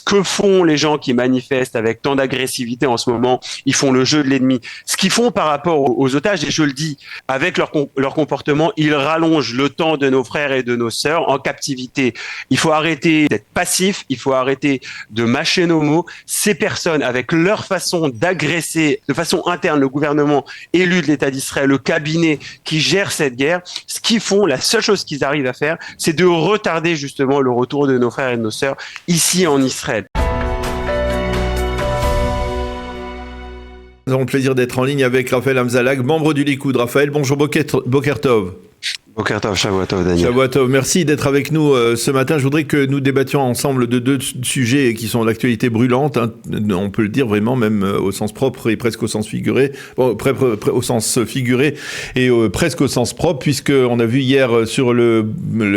que font les gens qui manifestent avec tant d'agressivité en ce moment. Ils font le jeu de l'ennemi. Ce qu'ils font par rapport aux otages, et je le dis, avec leur comportement, ils rallongent le temps de nos frères et de nos sœurs en captivité. Il faut arrêter d'être passif, il faut arrêter de mâcher nos mots. Ces personnes, avec leur façon d'agresser de façon interne le gouvernement élu de l'État d'Israël, le cabinet qui gère cette guerre, ce qu'ils font, la seule chose qu'ils arrivent à faire, c'est de retarder justement le retour de nos frères et de nos sœurs ici en Israël. Nous avons le plaisir d'être en ligne avec Raphaël Hamzalag, membre du Likoud. Raphaël, bonjour, Boker Tov. Boker Tov, Shavua Tov, Daniel. Shavua Tov, merci d'être avec nous ce matin. Je voudrais que nous débattions ensemble de deux sujets qui sont d'actualité brûlante, hein, on peut le dire vraiment, même au sens propre et presque au sens figuré, au sens figuré et presque au sens propre, puisqu'on a vu hier sur le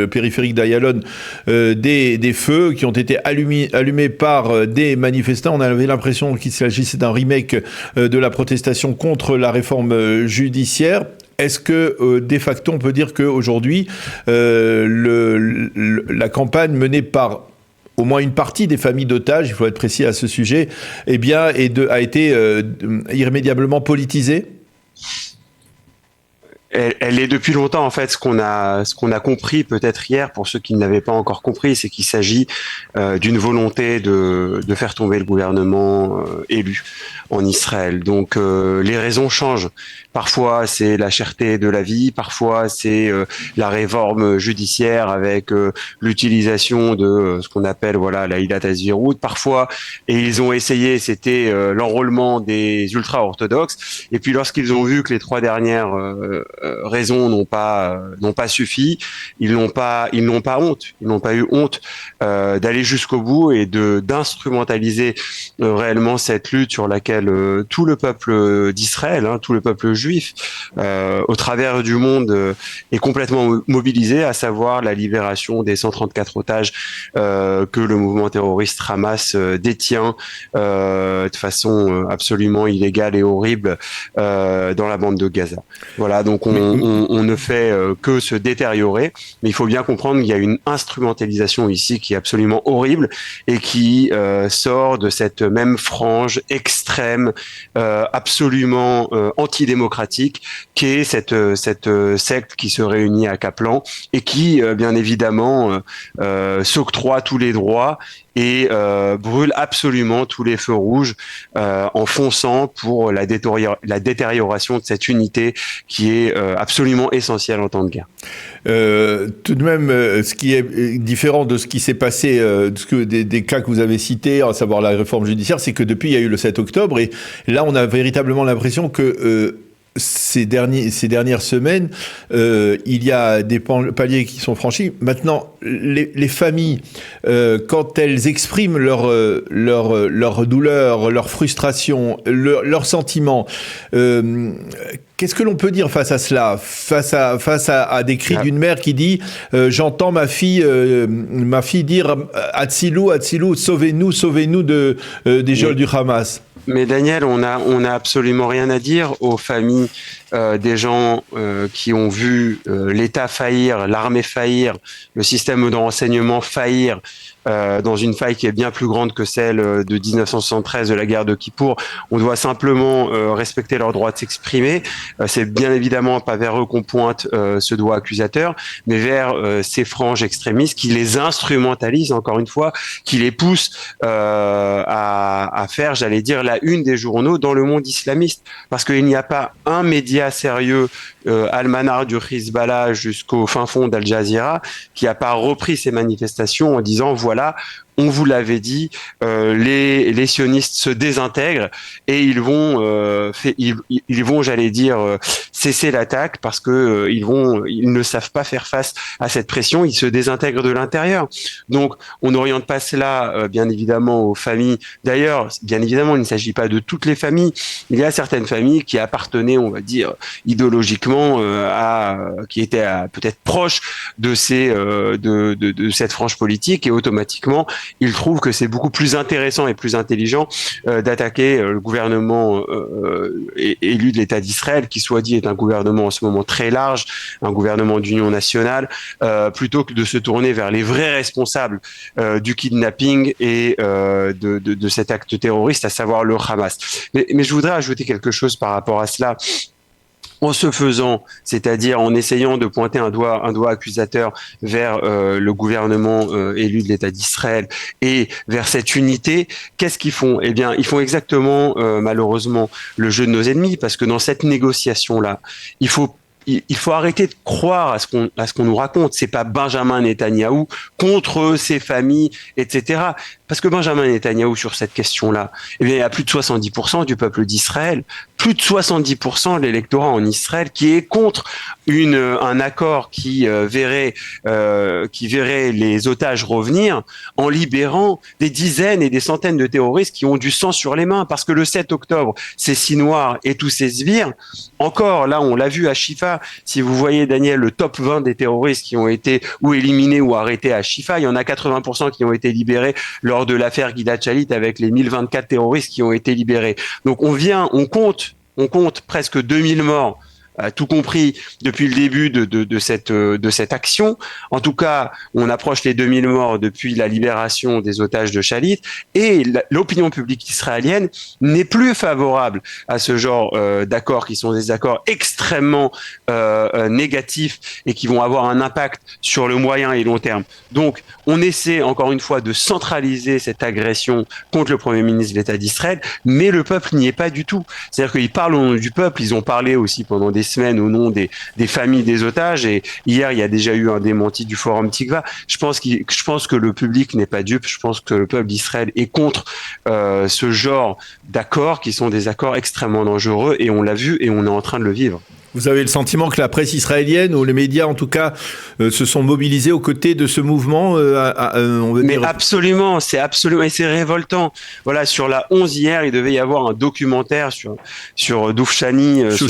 périphérique d'Ayalon des feux qui ont été allumés par des manifestants. On avait l'impression qu'il s'agissait d'un remake de la protestation contre la réforme judiciaire. Est-ce que, de facto, on peut dire qu'aujourd'hui, la campagne menée par au moins une partie des familles d'otages, il faut être précis à ce sujet, eh bien, a été irrémédiablement politisée ? Elle est depuis longtemps en fait ce qu'on a compris peut-être hier pour ceux qui ne l'avaient pas encore compris, c'est qu'il s'agit d'une volonté de faire tomber le gouvernement élu en Israël. Donc les raisons changent. Parfois c'est la cherté de la vie, parfois c'est la réforme judiciaire avec l'utilisation de ce qu'on appelle la Ilat Hazirut. Parfois, et ils ont essayé, c'était l'enrôlement des ultra-orthodoxes. Et puis lorsqu'ils ont vu que les trois dernières raisons n'ont pas suffi, ils n'ont pas eu honte d'aller jusqu'au bout et d'instrumentaliser réellement cette lutte sur laquelle tout le peuple d'Israël, tout le peuple juif au travers du monde est complètement mobilisé, à savoir la libération des 134 otages que le mouvement terroriste Hamas détient de façon absolument illégale et horrible dans la bande de Gaza. Voilà, donc on ne fait que se détériorer, mais il faut bien comprendre qu'il y a une instrumentalisation ici qui est absolument horrible et qui sort de cette même frange extrême, absolument antidémocratique, qu'est cette secte qui se réunit à Kaplan et qui, bien évidemment, s'octroie tous les droits et brûle absolument tous les feux rouges en fonçant pour la détérioration de cette unité qui est absolument essentielle en temps de guerre. Tout de même, ce qui est différent de ce qui s'est passé, des cas que vous avez cités, à savoir la réforme judiciaire, c'est que depuis, il y a eu le 7 octobre, et là, on a véritablement l'impression que ces dernières semaines, il y a des paliers qui sont franchis. Maintenant, les familles, quand elles expriment leur douleur, leur frustration, leurs sentiments, qu'est-ce que l'on peut dire face à cela, face à des cris d'une mère qui dit j'entends ma fille dire Atzilou, Atzilou, sauvez-nous des geôles du Hamas. Mais Daniel, on a absolument rien à dire aux familles des gens qui ont vu l'État faillir, l'armée faillir, le système de renseignement faillir, dans une faille qui est bien plus grande que celle de 1973 de la guerre de Kippour. On doit simplement respecter leur droit de s'exprimer. C'est bien évidemment pas vers eux qu'on pointe ce doigt accusateur, mais vers ces franges extrémistes qui les instrumentalisent, encore une fois, qui les poussent à faire, j'allais dire, la une des journaux dans le monde islamiste. Parce qu'il n'y a pas un média sérieux, Al-Manar du Hezbollah jusqu'au fin fond d'Al Jazeera, qui n'a pas repris ces manifestations en disant voilà, on vous l'avait dit, les sionistes se désintègrent et ils vont, j'allais dire, cesser l'attaque parce que ils ne savent pas faire face à cette pression. Ils se désintègrent de l'intérieur. Donc, on n'oriente pas cela, bien évidemment, aux familles. D'ailleurs, bien évidemment, il ne s'agit pas de toutes les familles. Il y a certaines familles qui appartenaient, on va dire, idéologiquement qui étaient peut-être proches de cette frange politique et automatiquement il trouve que c'est beaucoup plus intéressant et plus intelligent d'attaquer le gouvernement élu de l'État d'Israël, qui soit dit est un gouvernement en ce moment très large, un gouvernement d'union nationale, plutôt que de se tourner vers les vrais responsables du kidnapping et de cet acte terroriste, à savoir le Hamas. Mais je voudrais ajouter quelque chose par rapport à cela. En se faisant, c'est-à-dire en essayant de pointer un doigt accusateur vers le gouvernement élu de l'État d'Israël et vers cette unité, qu'est-ce qu'ils font? Eh bien, ils font exactement, malheureusement, le jeu de nos ennemis, parce que dans cette négociation-là, il faut arrêter de croire à ce qu'on nous raconte. C'est pas Benjamin Netanyahou contre ses familles, etc. Parce que Benjamin Netanyahou, sur cette question-là, eh bien, il y a plus de 70% du peuple d'Israël, plus de 70% de l'électorat en Israël qui est contre un accord qui verrait les otages revenir en libérant des dizaines et des centaines de terroristes qui ont du sang sur les mains. Parce que le 7 octobre, ces Sinoirs et tous ces sbires, encore là, on l'a vu à Shifa, si vous voyez, Daniel, le top 20 des terroristes qui ont été ou éliminés ou arrêtés à Shifa, il y en a 80% qui ont été libérés lors de l'affaire Gilad Shalit, avec les 1024 terroristes qui ont été libérés. Donc on compte presque 2000 morts, tout compris depuis le début de cette action. En tout cas, on approche les 2000 morts depuis la libération des otages de Shalit, et l'opinion publique israélienne n'est plus favorable à ce genre d'accords, qui sont des accords extrêmement négatifs et qui vont avoir un impact sur le moyen et long terme. Donc, on essaie encore une fois de centraliser cette agression contre le Premier ministre de l'État d'Israël, mais le peuple n'y est pas du tout. C'est-à-dire qu'ils parlent au nom du peuple, ils ont parlé aussi pendant des semaines au nom des familles des otages, et hier il y a déjà eu un démenti du Forum Tikva. Je pense que le public n'est pas dupe, je pense que le peuple d'Israël est contre ce genre d'accords qui sont des accords extrêmement dangereux, et on l'a vu et on est en train de le vivre. Vous avez le sentiment que la presse israélienne, ou les médias en tout cas, se sont mobilisés aux côtés de ce mouvement on veut dire... Absolument, et c'est révoltant. Voilà, sur la 11 hier, il devait y avoir un documentaire sur Dov Shani, ce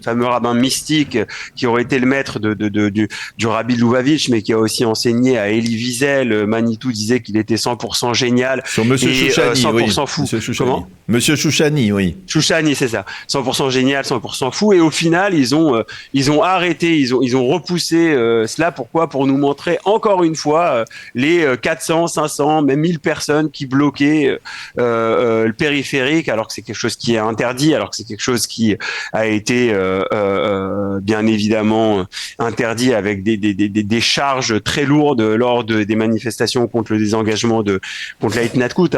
fameux rabbin mystique qui aurait été le maître du rabbi Lubavitch, mais qui a aussi enseigné à Elie Wiesel. Manitou disait qu'il était 100% génial. Sur Monsieur Chouchani, 100% fou. Comment ? Monsieur Chouchani, oui. Chouchani, c'est ça. 100% génial, 100% fou, et au final ils ont arrêté, ils ont repoussé cela. Pourquoi? Pour nous montrer encore une fois les 400, 500, même 1000 personnes qui bloquaient le périphérique, alors que c'est quelque chose qui est interdit, alors que c'est quelque chose qui a été bien évidemment interdit, avec des charges très lourdes lors des manifestations contre le désengagement contre la Hitnatkut,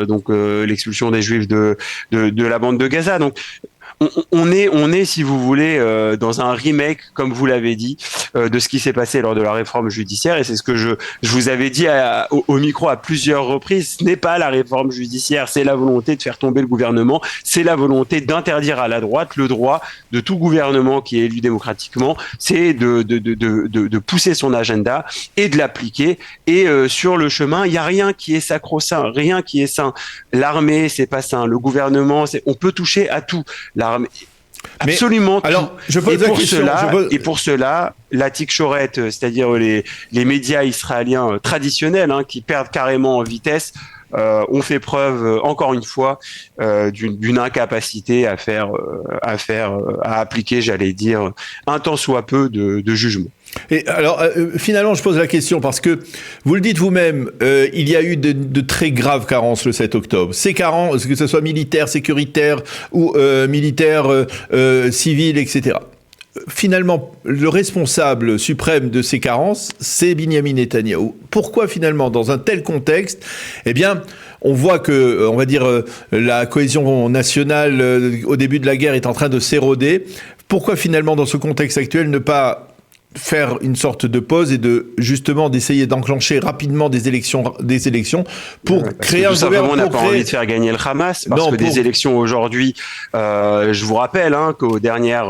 donc l'expulsion des Juifs de la bande de Gaza. Donc on est, si vous voulez, dans un remake, comme vous l'avez dit, de ce qui s'est passé lors de la réforme judiciaire, et c'est ce que je vous avais dit au micro à plusieurs reprises. Ce n'est pas la réforme judiciaire, c'est la volonté de faire tomber le gouvernement, c'est la volonté d'interdire à la droite le droit de tout gouvernement qui est élu démocratiquement, c'est de pousser son agenda et de l'appliquer. Et sur le chemin, il n'y a rien qui est sacro-saint, rien qui est saint. L'armée, c'est pas saint. Le gouvernement, on peut toucher à tout. Absolument. Alors, pour cela, la Tikchoret, c'est-à-dire les médias israéliens traditionnels, qui perdent carrément en vitesse, ont fait preuve encore une fois d'une incapacité à appliquer, j'allais dire, un tant soit peu de jugement. Et alors, finalement, je pose la question parce que vous le dites vous-même, il y a eu de très graves carences le 7 octobre. Ces carences, que ce soit militaires, sécuritaires ou militaires, civils, etc. Finalement, le responsable suprême de ces carences, c'est Binyamin Netanyahou. Pourquoi finalement, dans un tel contexte, eh bien, on voit que, on va dire, la cohésion nationale au début de la guerre est en train de s'éroder. Pourquoi finalement, dans ce contexte actuel, ne pas faire une sorte de pause et d'essayer d'enclencher rapidement des élections pour créer un gouvernement. On n'a pas envie de faire gagner le Hamas, parce que des élections aujourd'hui, je vous rappelle qu'aux dernières,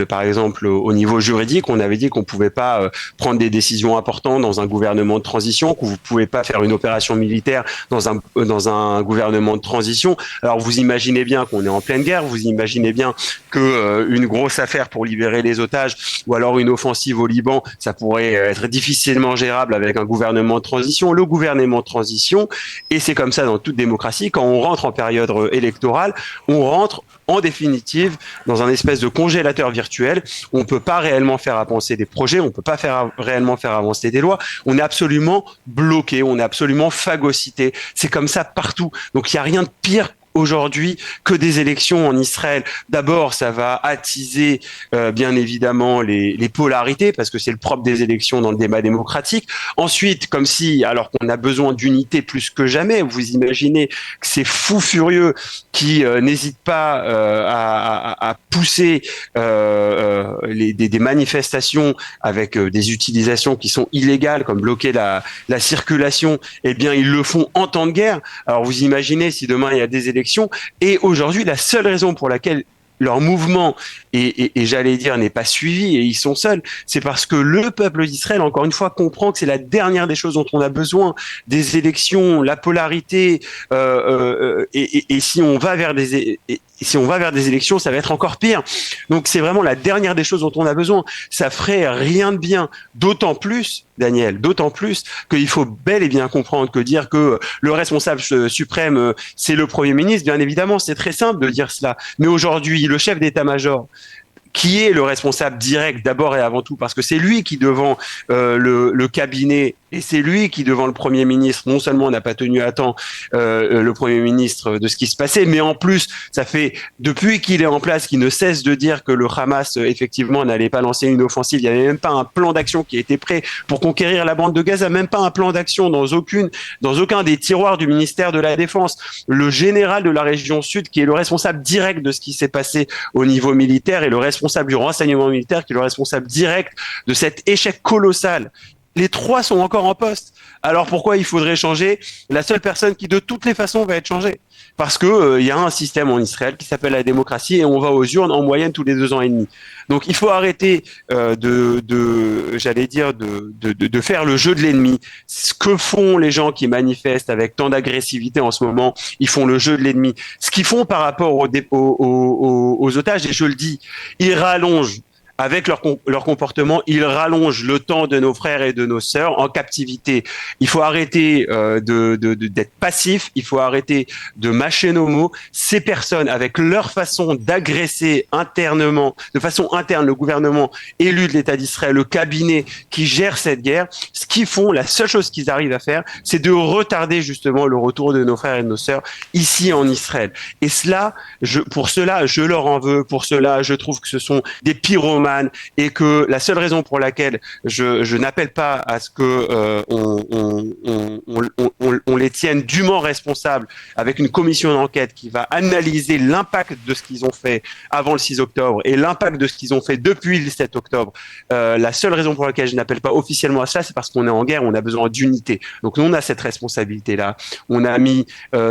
par exemple au niveau juridique, on avait dit qu'on pouvait pas prendre des décisions importantes dans un gouvernement de transition, que vous pouvez pas faire une opération militaire dans un gouvernement de transition. Alors vous imaginez bien qu'on est en pleine guerre, vous imaginez bien que une grosse affaire pour libérer libérer les otages, ou alors une offensive au Liban, ça pourrait être difficilement gérable avec un gouvernement de transition. Le gouvernement de transition, et c'est comme ça dans toute démocratie, quand on rentre en période électorale, on rentre en définitive dans un espèce de congélateur virtuel. On ne peut pas réellement faire avancer des projets, on ne peut pas réellement faire avancer des lois. On est absolument bloqué, on est absolument phagocyté. C'est comme ça partout. Donc il n'y a rien de pire aujourd'hui que des élections en Israël. D'abord, ça va attiser bien évidemment les polarités, parce que c'est le propre des élections dans le débat démocratique. Ensuite, comme si, alors qu'on a besoin d'unité plus que jamais, vous imaginez que ces fous furieux qui n'hésitent pas à pousser des manifestations avec des utilisations qui sont illégales, comme bloquer la circulation, eh bien ils le font en temps de guerre. Alors vous imaginez si demain il y a des élections. Et aujourd'hui, la seule raison pour laquelle leur mouvement, et j'allais dire, n'est pas suivi, et ils sont seuls, c'est parce que le peuple d'Israël, encore une fois, comprend que c'est la dernière des choses dont on a besoin, des élections, la polarité, et si on va vers si on va vers des élections, ça va être encore pire. Donc c'est vraiment la dernière des choses dont on a besoin. Ça ferait rien de bien. D'autant plus, Daniel, d'autant plus qu'il faut bel et bien comprendre que dire que le responsable suprême, c'est le Premier ministre, bien évidemment, c'est très simple de dire cela. Mais aujourd'hui, le chef d'état-major, qui est le responsable direct d'abord et avant tout, parce que c'est lui qui devant le cabinet, et c'est lui qui devant le Premier ministre, non seulement n'a pas tenu à temps le Premier ministre de ce qui se passait, mais en plus, ça fait depuis qu'il est en place qu'il ne cesse de dire que le Hamas effectivement n'allait pas lancer une offensive. Il n'y avait même pas un plan d'action qui était prêt pour conquérir la bande de Gaza, même pas un plan d'action dans aucun des tiroirs du ministère de la Défense. Le général de la région sud, qui est le responsable direct de ce qui s'est passé au niveau militaire, et le responsable du renseignement militaire, qui est le responsable direct de cet échec colossal. Les trois sont encore en poste. Alors pourquoi il faudrait changer la seule personne qui de toutes les façons va être changée? Parce que y a un système en Israël qui s'appelle la démocratie, et on va aux urnes en moyenne tous les 2 ans et demi. Donc il faut arrêter de faire le jeu de l'ennemi. Ce que font les gens qui manifestent avec tant d'agressivité en ce moment, ils font le jeu de l'ennemi. Ce qu'ils font par rapport aux otages, et je le dis, ils rallongent. Avec leur comportement, ils rallongent le temps de nos frères et de nos sœurs en captivité. Il faut arrêter d'être passif, il faut arrêter de mâcher nos mots. Ces personnes, avec leur façon d'agresser internement, de façon interne, le gouvernement élu de l'État d'Israël, le cabinet qui gère cette guerre, ce qu'ils font, la seule chose qu'ils arrivent à faire, c'est de retarder justement le retour de nos frères et de nos sœurs ici en Israël. Et cela, pour cela, je leur en veux. Pour cela, je trouve que ce sont des pyromanes, et que la seule raison pour laquelle je n'appelle pas à ce que on les tienne dûment responsables avec une commission d'enquête qui va analyser l'impact de ce qu'ils ont fait avant le 6 octobre et l'impact de ce qu'ils ont fait depuis le 7 octobre, la seule raison pour laquelle je n'appelle pas officiellement à cela, c'est parce qu'on est en guerre, on a besoin d'unité. Donc nous, on a cette responsabilité-là. On a mis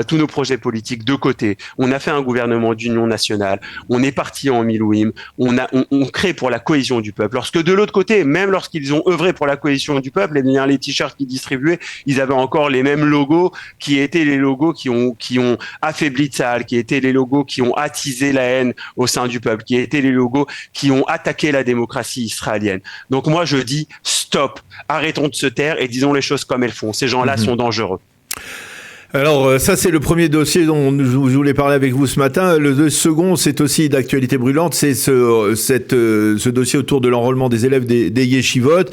tous nos projets politiques de côté. On a fait un gouvernement d'union nationale. On est parti en Milouim. On crée pour la cohésion du peuple. Lorsque de l'autre côté, même lorsqu'ils ont œuvré pour la cohésion du peuple, eh bien, les t-shirts qu'ils distribuaient, ils avaient encore les mêmes logos qui étaient les logos qui ont affaibli Tsahal, qui étaient les logos qui ont attisé la haine au sein du peuple, qui étaient les logos qui ont attaqué la démocratie israélienne. Donc moi, je dis stop, arrêtons de se taire et disons les choses comme elles font. Ces gens-là sont dangereux. Alors ça c'est le premier dossier dont je voulais parler avec vous ce matin. Le second, c'est aussi d'actualité brûlante, c'est ce dossier autour de l'enrôlement des élèves des yeshivot,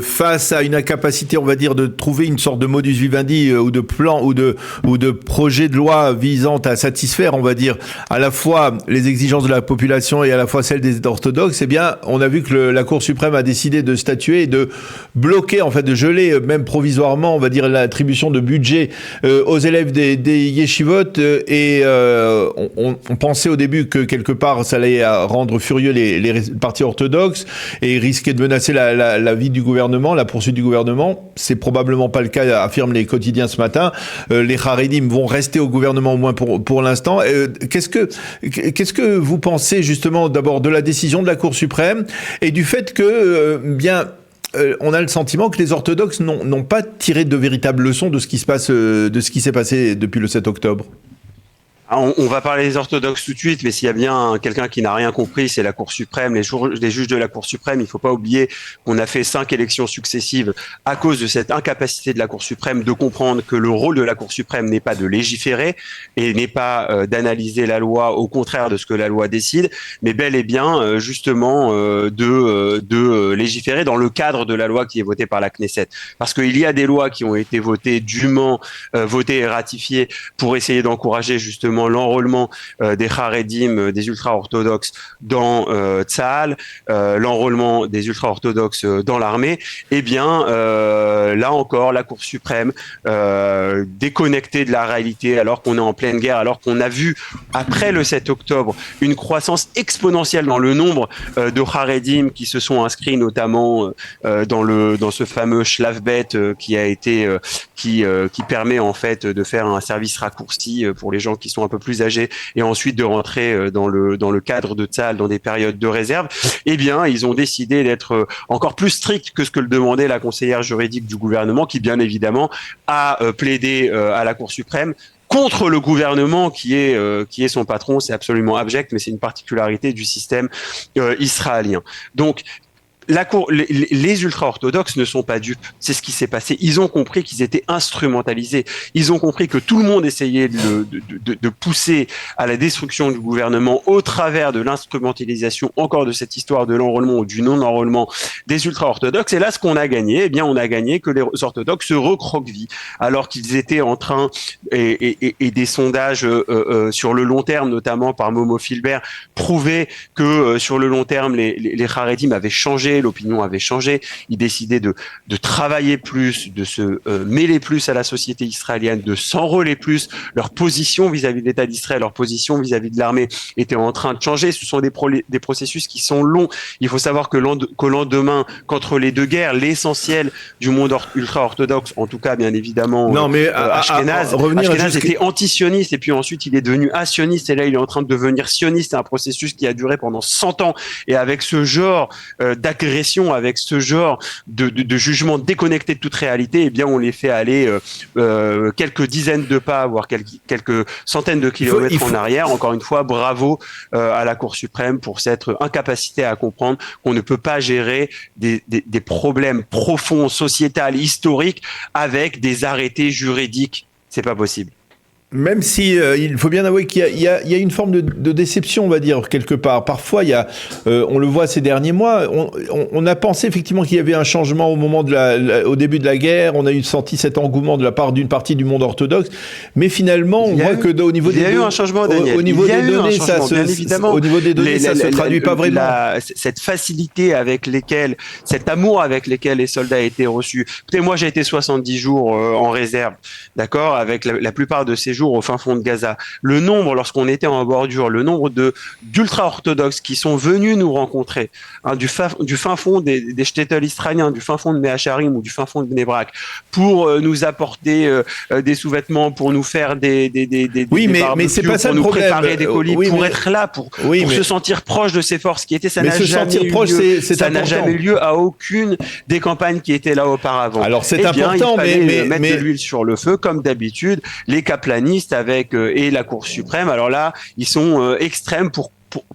face à une incapacité, on va dire, de trouver une sorte de modus vivendi ou de plan ou de projet de loi visant à satisfaire, on va dire, à la fois les exigences de la population et à la fois celles des orthodoxes. Eh bien, on a vu que la Cour suprême a décidé de statuer et de bloquer, en fait, de geler même provisoirement, on va dire, l'attribution de budget aux élèves des yeshivot, et on pensait au début que quelque part ça allait rendre furieux les partis orthodoxes et risquer de menacer la vie du gouvernement, la poursuite du gouvernement. C'est probablement pas le cas, affirment les quotidiens ce matin. Les Haredim vont rester au gouvernement au moins pour l'instant. Qu'est-ce que vous pensez justement d'abord de la décision de la Cour suprême et du fait que on a le sentiment que les orthodoxes n'ont pas tiré de véritables leçons de ce qui se passe, de ce qui s'est passé depuis le 7 octobre. On va parler des orthodoxes tout de suite, mais s'il y a bien quelqu'un qui n'a rien compris, c'est la Cour suprême, les juges de la Cour suprême. Il ne faut pas oublier qu'on a fait 5 élections successives à cause de cette incapacité de la Cour suprême de comprendre que le rôle de la Cour suprême n'est pas de légiférer et n'est pas d'analyser la loi au contraire de ce que la loi décide, mais bel et bien justement de légiférer dans le cadre de la loi qui est votée par la Knesset. Parce qu'il y a des lois qui ont été votées dûment, votées et ratifiées pour essayer d'encourager justement l'enrôlement des Haredim, des ultra-orthodoxes dans Tsahal, l'enrôlement des ultra-orthodoxes dans l'armée, eh bien, là encore, la Cour suprême, déconnectée de la réalité, alors qu'on est en pleine guerre, alors qu'on a vu, après le 7 octobre, une croissance exponentielle dans le nombre de Haredim qui se sont inscrits, notamment dans ce fameux Shlavbet qui permet en fait de faire un service raccourci pour les gens qui sont un peu plus âgés et ensuite de rentrer dans le cadre de Tsahal dans des périodes de réserve. Eh bien, ils ont décidé d'être encore plus stricts que ce que le demandait la conseillère juridique du gouvernement, qui bien évidemment a plaidé à la Cour suprême contre le gouvernement qui est son patron. C'est absolument abject, mais c'est une particularité du système israélien. Donc, les ultra-orthodoxes ne sont pas dupes. C'est ce qui s'est passé. Ils ont compris qu'ils étaient instrumentalisés. Ils ont compris que tout le monde essayait de pousser à la destruction du gouvernement au travers de l'instrumentalisation encore de cette histoire de l'enrôlement ou du non-enrôlement des ultra-orthodoxes. Et là, ce qu'on a gagné, eh bien, on a gagné que les orthodoxes se recroquevillent alors qu'ils étaient en train, et des sondages sur le long terme, notamment par Momo Filbert, prouvaient que sur le long terme, les Haredim avaient changé, l'opinion avait changé, ils décidaient de travailler plus, de se mêler plus à la société israélienne, de s'enrôler plus, leur position vis-à-vis de l'État d'Israël, leur position vis-à-vis de l'armée était en train de changer. Ce sont des processus qui sont longs. Il faut savoir qu'au lendemain, qu'entre les deux guerres, l'essentiel du monde ultra-orthodoxe, en tout cas bien évidemment Ashkenaz était anti-sioniste et puis ensuite il est devenu asioniste et là il est en train de devenir sioniste. C'est un processus qui a duré pendant 100 ans et avec ce genre d'agression, avec ce genre de jugement déconnecté de toute réalité, eh bien on les fait aller quelques dizaines de pas, voire quelques centaines de kilomètres en arrière. Encore une fois, bravo à la Cour suprême pour cette incapacité à comprendre qu'on ne peut pas gérer des problèmes profonds, sociétals, historiques avec des arrêtés juridiques. C'est pas possible. Même si il faut bien avouer qu'il y a une forme de déception, on va dire, quelque part. Parfois, on le voit ces derniers mois, on a pensé effectivement qu'il y avait un changement au moment au début de la guerre. On a senti cet engouement de la part d'une partie du monde orthodoxe, mais finalement, on voit que au niveau des données, un changement, Daniel. Au niveau des données, ça se traduit pas vraiment. Cette facilité avec cet amour avec lesquels les soldats étaient reçus. Écoutez, moi, j'ai été 70 jours en réserve, d'accord, avec la plupart de ces au fin fond de Gaza. Le nombre, lorsqu'on était en bordure, le nombre d'ultra-orthodoxes qui sont venus nous rencontrer, du fin fond des shtetl israéliens, du fin fond de Mea Shearim ou du fin fond de Bnei Brak, pour nous apporter des sous-vêtements, pour nous faire des mais c'est pas ça pour le nous problème. préparer des colis, pour être là, pour se sentir proche de ces forces qui étaient. Ça n'a jamais eu lieu à aucune des campagnes qui étaient là auparavant. Alors c'est important, il fallait mettre de l'huile sur le feu, comme d'habitude. Les kaplanistes avec et la Cour suprême, alors là, ils sont extrêmes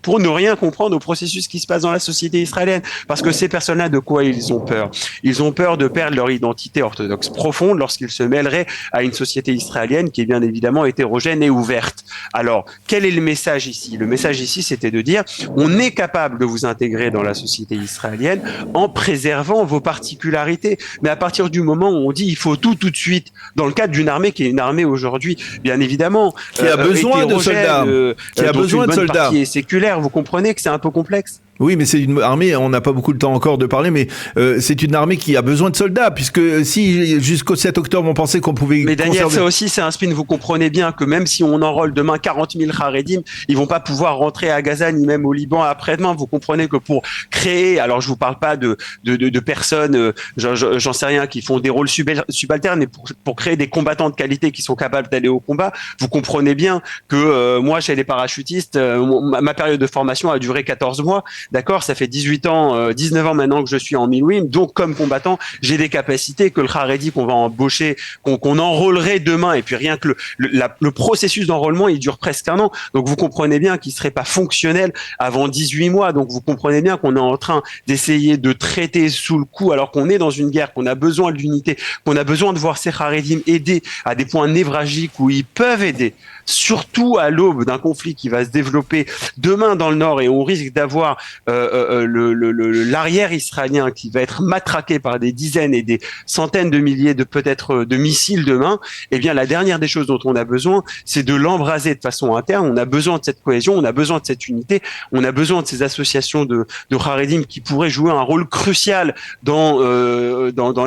pour ne rien comprendre au processus qui se passe dans la société israélienne. Parce que ces personnes-là, de quoi ils ont peur? Ils ont peur de perdre leur identité orthodoxe profonde lorsqu'ils se mêleraient à une société israélienne qui est bien évidemment hétérogène et ouverte. Alors, quel est le message ici? Le message ici, c'était de dire, on est capable de vous intégrer dans la société israélienne en préservant vos particularités. Mais à partir du moment où on dit, il faut tout de suite, dans le cadre d'une armée qui est une armée aujourd'hui, bien évidemment, qui a besoin de soldats, qui a besoin de soldats. Vous comprenez que c'est un peu complexe. Oui, mais c'est une armée, on n'a pas beaucoup de temps encore de parler, mais c'est une armée qui a besoin de soldats, puisque si jusqu'au 7 octobre on pensait qu'on pouvait... Mais Daniel, ça aussi c'est un spin, vous comprenez bien que même si on enrôle demain 40 000 Haredim, ils vont pas pouvoir rentrer à Gaza ni même au Liban après-demain. Vous comprenez que pour créer, alors je vous parle pas de personnes, j'en sais rien, qui font des rôles subalternes, mais pour créer des combattants de qualité qui sont capables d'aller au combat, vous comprenez bien que moi chez les parachutistes, ma période de formation a duré 14 mois. d'accord, ça fait 18 ans, 19 ans maintenant que je suis en Milwim, donc comme combattant, j'ai des capacités que le Haredi qu'on va embaucher, qu'on enrôlerait demain, et puis rien que le processus d'enrôlement, il dure presque un an. Donc vous comprenez bien qu'il serait pas fonctionnel avant 18 mois. Donc vous comprenez bien qu'on est en train d'essayer de traiter sous le coup, alors qu'on est dans une guerre, qu'on a besoin de l'unité, qu'on a besoin de voir ces Haredim aider à des points névralgiques où ils peuvent aider, surtout à l'aube d'un conflit qui va se développer demain dans le Nord, et on risque d'avoir l'arrière israélien qui va être matraqué par des dizaines et des centaines de milliers de peut-être de missiles demain. Eh bien, la dernière des choses dont on a besoin, c'est de l'embraser de façon interne. On a besoin de cette cohésion, on a besoin de cette unité, on a besoin de ces associations de Haredim qui pourraient jouer un rôle crucial dans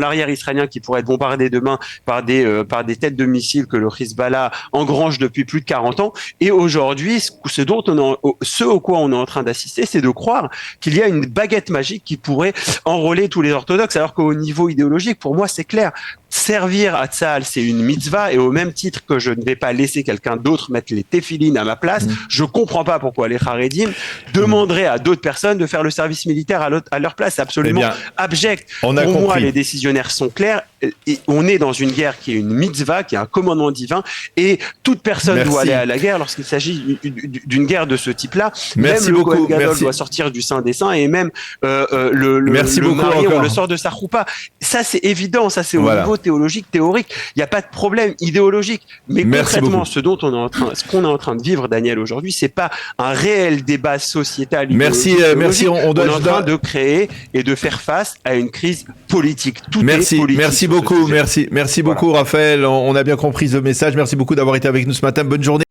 l'arrière israélien, qui pourrait être bombardé demain par des têtes de missiles que le Hezbollah engrange depuis plus de 40 ans. Et aujourd'hui, ce au quoi on est en train d'assister, c'est de croire qu'il y a une baguette magique qui pourrait enrôler tous les orthodoxes, alors qu'au niveau idéologique, pour moi, c'est clair. Servir à Tsahal, c'est une mitzvah, et au même titre que je ne vais pas laisser quelqu'un d'autre mettre les téphilines à ma place, je comprends pas pourquoi les Haredim demanderaient à d'autres personnes de faire le service militaire à leur place. C'est absolument abject. Pour moi, les décisionnaires sont clairs. Et on est dans une guerre qui est une mitzvah, qui est un commandement divin, et toute personne doit aller à la guerre lorsqu'il s'agit d'une guerre de ce type-là. Même le Kohen Gadol doit sortir du Saint des Saints, et même le mari, on le sort de sa choupa. Ça, c'est évident, ça c'est au niveau théologique, théorique. Il n'y a pas de problème idéologique. Mais concrètement, ce qu'on est en train de vivre, Daniel, aujourd'hui, c'est pas un réel débat sociétal. Merci. On est en train de créer et de faire face à une crise politique. Tout est politique. Merci beaucoup, merci beaucoup, Raphaël. On a bien compris ce message. Merci beaucoup d'avoir été avec nous ce matin. Bonne journée.